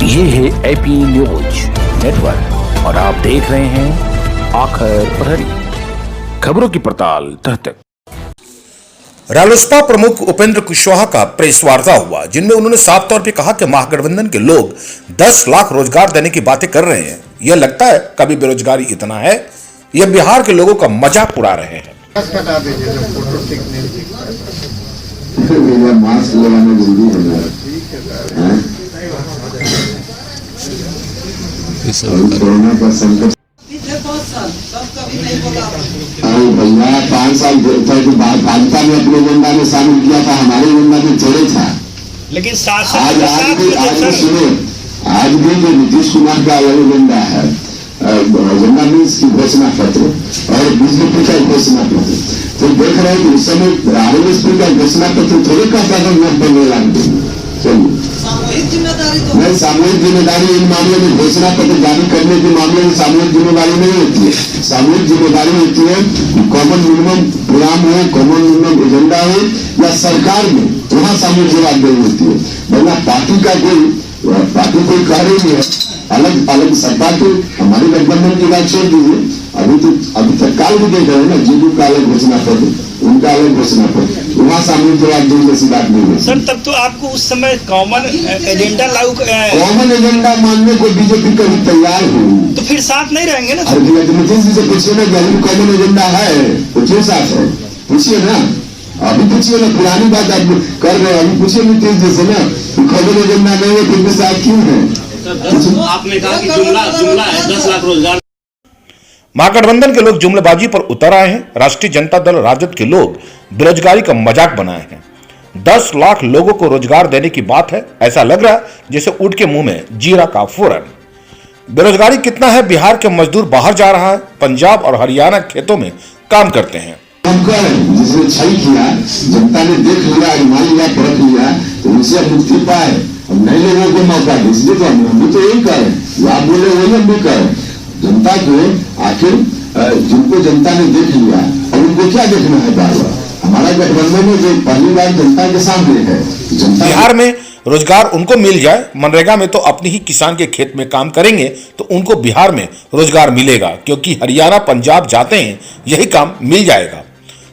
ये है AP news network और आप देख रहे हैं आखिर प्रहरी, खबरों की पड़ताल तह तक। रालोसपा प्रमुख उपेंद्र कुशवाहा का प्रेस वार्ता हुआ, जिनमें उन्होंने साफ तौर पे कहा कि महागठबंधन के लोग 10 लाख रोजगार देने की बातें कर रहे हैं। यह लगता है कभी बेरोजगारी इतना है, यह बिहार के लोगों का मजाक उड़ा रहे हैं। मास्क लगाना जरूरी है। कोरोना का संकट भैया 5 साल भाजपा ने अपने एजेंडा में शामिल किया था, हमारे एजेंडा में जोड़े था। लेकिन आज भी जो नीतीश कुमार का अलग एजेंडा है, एजेंडा मीन्स की घोषणा पत्र और बीजेपी का घोषणा पत्र। तो देख रहे हैं कि उस समय रालोसपा का घोषणा पत्र थोड़ी कहता था वोट देने लगे। चलिए, नहीं, सामूहिक जिम्मेदारी इन मामले में घोषणा पत्र जारी करने के मामले में सामूहिक जिम्मेदारी नहीं होती है। सामूहिक जिम्मेदारी होती है कॉमन मिनिमम प्रोग्राम हो, कॉमन मिनिमम एजेंडा हो या सरकार में, वहाँ सामूहिक जवाबदेही होती है। वरना पार्टी कोई कह रही है अलग अलग सत्ता को, हमारे गठबंधन की बात छोड़ दीजिए। अभी तक काल भी देख रहे हैं ना, जीडू का अलग घोषणा पत्र, उनका अलग घोषणा पत्र, वहाँ सामूहिक जवाबदेही जैसी बात नहीं है। सर, तब तो आपको उस समय कॉमन एजेंडा लागू कॉमन एजेंडा मानने को बीजेपी कभी तैयार हो, तो फिर साथ नहीं रहेंगे ना। नीतीश जी से पूछिए ना, अभी कॉमन एजेंडा है तो क्यों साथ है, पूछिए ना। अभी पूछिए ना, पुरानी बात आप कर रहे हैं, अभी पूछिए नीतीश जी से ना, कॉमन एजेंडा नहीं है फिर भी साथ क्यों है। आपने कहा कि जुमला है 10 लाख रोजगार। महागठबंधन के लोग जुमलेबाजी पर उतर आए हैं। राष्ट्रीय जनता दल राजद के लोग बेरोजगारी का मजाक बनाए हैं। 10 लाख लोगों को रोजगार देने की बात है, ऐसा लग रहा है जैसे ऊंट के मुंह में जीरा का फौरन। बेरोजगारी कितना है, बिहार के मजदूर बाहर जा रहा है, पंजाब और हरियाणा खेतों में काम करते हैं। जिसने छल किया, जनता ने देख लिया, मान लिया, परख लिया, तो उनसे मुक्ति पाए। अब नए लोगों को मौका दे, इसलिए तो हम भी तो यही करें, जो आप बोले वही हम भी करें। जनता को आखिर जिनको जनता ने देख लिया, और उनको क्या देखना है बार बार। हमारा गठबंधन में जो पहली बार जनता के सामने है, जनता बिहार में रोजगार उनको मिल जाए। मनरेगा में तो अपनी ही किसान के खेत में काम करेंगे तो उनको बिहार में रोजगार मिलेगा, क्योंकि हरियाणा पंजाब जाते हैं यही काम मिल जाएगा।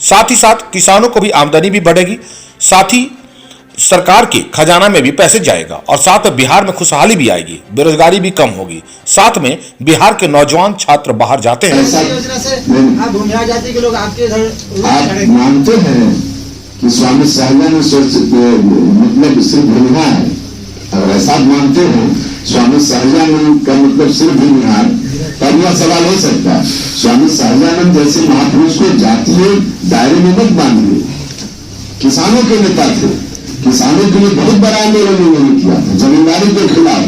साथ ही साथ किसानों को भी आमदनी भी बढ़ेगी, साथ ही सरकार के खजाना में भी पैसे जाएगा, और साथ में बिहार में खुशहाली भी आएगी, बेरोजगारी भी कम होगी। साथ में बिहार के नौजवान छात्र बाहर जाते हैं। आप मानते हैं कि स्वामी सहजानंद मतलब सिर्फ भूमिहार है? अगर ऐसा मानते हैं स्वामी सहजानंद का मतलब सिर्फ भूमिहार, तब यह सवाल हो सकता है। स्वामी सहजानंद जैसे महापुरुष को जातीय दायरे में मत बांधिए। किसानों के नेता थे, किसानों के लिए बहुत बड़ा आंदोलन उन्होंने किया था, जमींदारी के खिलाफ,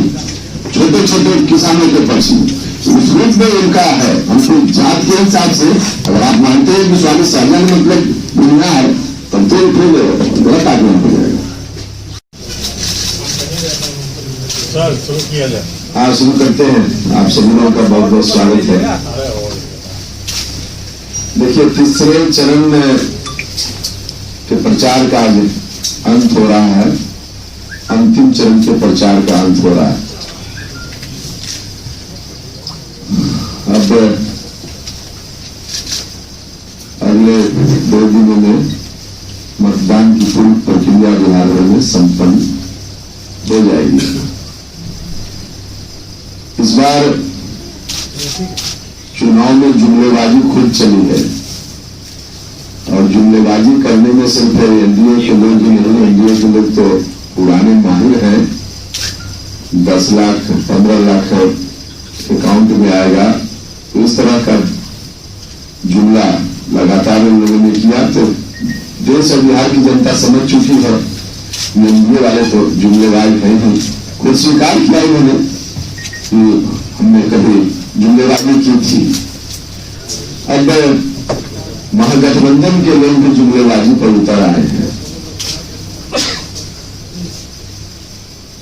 छोटे छोटे किसानों के पक्ष में। उस रूप में उनका है। हमको जात के हिसाब से अगर आप मानते हैं कि स्वामी सहजानंद मतलब दुनिया है, तब तो फिर गलत आगमन हो जाएगा। सर, शुरू किया जाए। हाँ, शुरू करते हैं। आप सभी लोगों का बहुत बहुत स्वागत है। देखिए, तीसरे चरण में के प्रचार का अंत हो रहा है, अंतिम चरण के प्रचार का अंत हो रहा है। अब अगले 2 दिनों में मतदान की पूरी प्रक्रिया बिहार में संपन्न हो जाएगी। इस बार चुनाव में जुमलेबाजी खुद चली है, और जुमलेबाजी करने में सिर्फ एनडीए के लोग ही नहीं, एनडीए के लोग तो पुराने माहिर हैं। 10 लाख 15 लाख अकाउंट में आएगा, तो इस तरह का जुमला लगातार उन लोगों ने किया, तो देश और बिहार की जनता समझ चुकी है एनडीए वाले तो जुमलेबाज है ही। खुद स्वीकार किया उन्होंने कि हमने कभी जुमलेबाजी की थी। अब महागठबंधन के लोग भी जुमलेबाजी पर उतर आए हैं।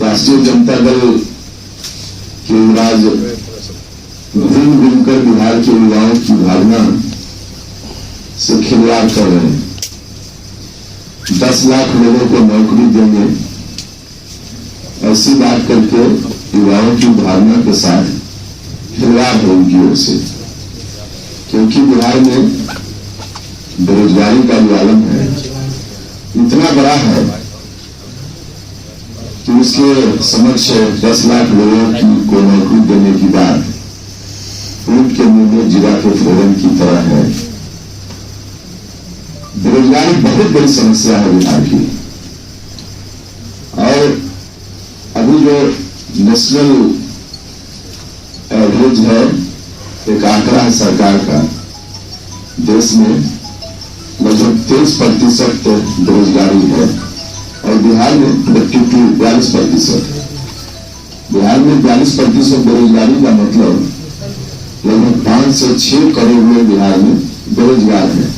राष्ट्रीय जनता दल के युवराज घूम घूमकर बिहार के युवाओं की भावना से खिलवाड़ कर रहे हैं। 10 लाख लोगों को नौकरी देंगे, ऐसी बात करके युवाओं की भावना के साथ खिलवाड़ है उनकी ओर से, क्योंकि बिहार में बेरोजगारी का जो आलम है इतना बड़ा है कि उसके समक्ष 10 लाख लोगों को नौकरी देने की बात ऊंट के मुंह में जीरा के फ्लोरन की तरह है। बेरोजगारी बहुत बड़ी समस्या है बिहार की। और अभी जो नेशनल एवरेज है, एक आंकड़ा है सरकार का, देश में लगभग 23% बेरोजगारी है और बिहार में 42% है। बिहार में 42% बेरोजगारी का मतलब लगभग 5 से 6 करोड़ लोग बिहार में बेरोजगार हैं।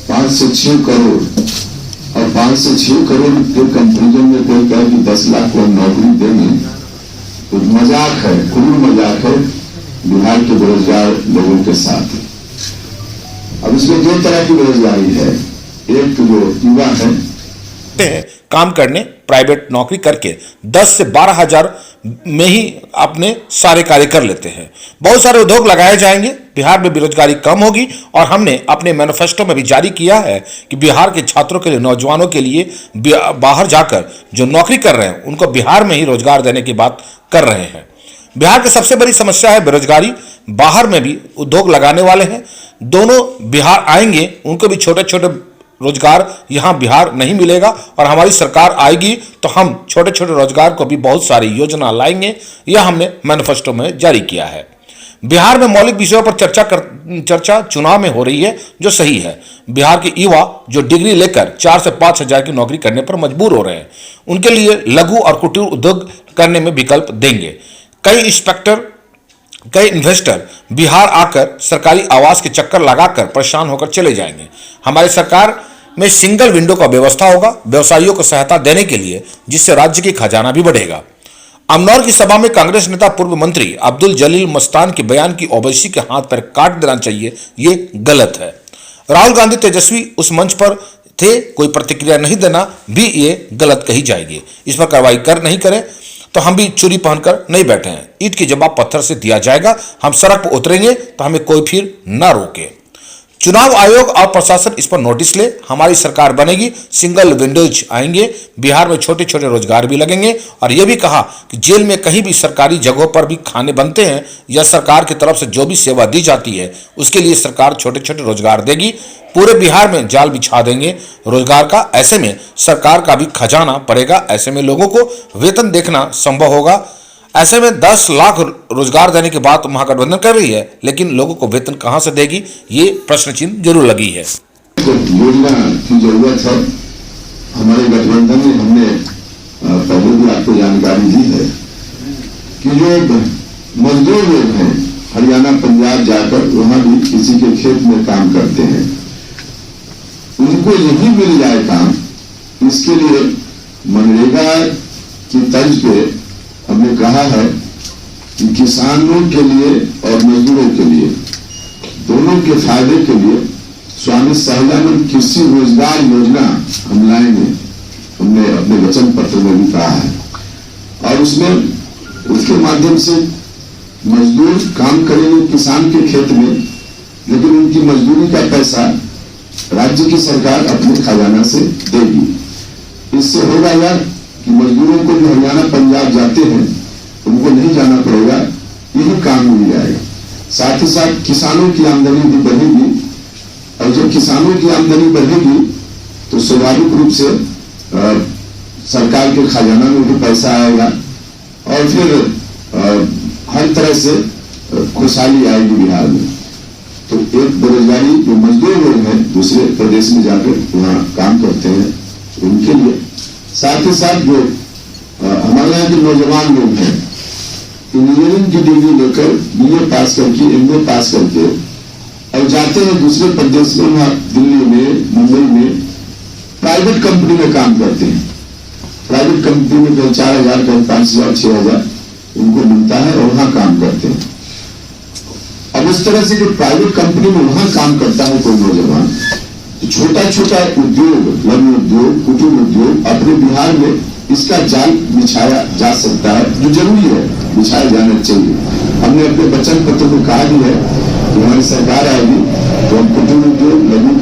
5 से 6 करोड़, और 5 से 6 करोड़ के कंपेरिजन में कोई कहे कि 10 लाख को नौकरी देंगे तो मजाक है, क्रूर मजाक है बिहार के बेरोजगार लोगों के साथ। अब इसमें 2 तरह की बेरोजगारी है। एक जो युवा है काम करने, प्राइवेट नौकरी करके 10 से 12 हजार में ही अपने सारे कार्य कर लेते हैं। बहुत सारे उद्योग लगाए जाएंगे, बिहार में बेरोजगारी कम होगी। और हमने अपने मैनिफेस्टो में भी जारी किया है कि बिहार के छात्रों के लिए, नौजवानों के लिए बाहर जाकर जो नौकरी कर रहे हैं उनको बिहार में ही रोजगार देने की बात कर रहे हैं। बिहार की सबसे बड़ी समस्या है बेरोजगारी। बाहर में भी उद्योग लगाने वाले हैं, दोनों बिहार आएंगे, उनको भी छोटे छोटे रोजगार यहां बिहार नहीं मिलेगा। और हमारी सरकार आएगी तो हम छोटे छोटे रोजगार को भी बहुत सारी योजना लाएंगे, यह हमने मैनिफेस्टो में जारी किया है। बिहार में मौलिक विषयों पर चर्चा चुनाव में हो रही है, जो सही है। बिहार के युवा जो डिग्री लेकर 4 से 5 हजार की नौकरी करने पर मजबूर हो रहे हैं, उनके लिए लघु और कुटीर उद्योग करने में विकल्प देंगे। कई इन्वेस्टर बिहार आकर सरकारी आवास के चक्कर लगाकर परेशान होकर चले जाएंगे। हमारी सरकार में सिंगल विंडो का व्यवस्था होगा व्यवसायियों को सहायता देने के लिए, जिससे राज्य की खजाना भी बढ़ेगा। अमनौर की सभा में कांग्रेस नेता पूर्व मंत्री अब्दुल जलील मस्तान के बयान की ओवैसी के हाथ पर काट देना चाहिए, ये गलत है। राहुल गांधी तेजस्वी उस मंच पर थे, कोई प्रतिक्रिया नहीं देना भी ये गलत कही जाएगी। इस पर कार्रवाई नहीं करें तो हम भी चुरी पहनकर नहीं बैठे हैं। ईंट की जवाब पत्थर से दिया जाएगा। हम सड़क पर उतरेंगे तो हमें कोई फिर ना रोके। चुनाव आयोग और प्रशासन इस पर नोटिस ले। हमारी सरकार बनेगी, सिंगल विंडोज आएंगे, बिहार में छोटे छोटे रोजगार भी लगेंगे। और यह भी कहा कि जेल में कहीं भी सरकारी जगहों पर भी खाने बनते हैं या सरकार की तरफ से जो भी सेवा दी जाती है उसके लिए सरकार छोटे छोटे रोजगार देगी। पूरे बिहार में जाल बिछा देंगे रोजगार का। ऐसे में सरकार का भी खजाना पड़ेगा, ऐसे में लोगों को वेतन देखना संभव होगा। ऐसे में 10 लाख रोजगार देने की बात महागठबंधन कर रही है, लेकिन लोगों को वेतन कहां से देगी, ये प्रश्न चिन्ह जरूर लगी है। योजना की जरूरत है। हमारे गठबंधन में हमने पहले भी आपको जानकारी दी है कि जो मजदूर लोग हैं हरियाणा पंजाब जाकर वहां भी किसी के खेत में काम करते हैं, उनको यही मिल जाए काम। इसके लिए मनरेगा की तर्ज पे हमने कहा है कि किसानों के लिए और मजदूरों के लिए, दोनों के फायदे के लिए स्वामी सहजानंद कृषि रोजगार योजना हम लाएंगे। हमने अपने वचन पत्र में भी कहा है। और उसमें उसके माध्यम से मजदूर काम करेंगे किसान के खेत में, लेकिन उनकी मजदूरी का पैसा राज्य की सरकार अपने खजाना से देगी। इससे होगा यार कि मजदूरों को जो हरियाणा पंजाब जाते हैं उनको नहीं जाना पड़ेगा, यही काम मिल जाएगा। साथ ही साथ किसानों की आमदनी भी बढ़ेगी। और जब किसानों की आमदनी बढ़ेगी तो स्वाभाविक रूप से सरकार के खजाना में भी पैसा आएगा और फिर हर तरह से खुशहाली आएगी बिहार में। तो एक बेरोजगारी जो मजदूर लोग हैं दूसरे प्रदेश में जाकर वहां काम करते हैं उनके लिए, साथ ही साथ जो हमारे यहाँ के नौजवान लोग हैं इंजीनियरिंग की डिग्री लेकर BA पास करके MA पास करके और जाते हैं दूसरे प्रदेश में, वहां दिल्ली में, मुंबई में प्राइवेट कंपनी में काम करते हैं। प्राइवेट कंपनी में कहीं 4,000 कहीं 5,000 6,000 उनको मिलता है और वहां काम करते हैं। अब इस तरह से जो प्राइवेट कंपनी में वहां काम करता है कोई नौजवान, छोटा छोटा उद्योग, लघु उद्योग, कुटीर उद्योग अपने बिहार में इसका जाल बिछाया जा सकता है, जो जरूरी है बिछाया जाना चाहिए। हमने अपने वचन पत्र को कहा भी है कि हमारी सरकार आएगी तो हम कुटीर उद्योग, लघु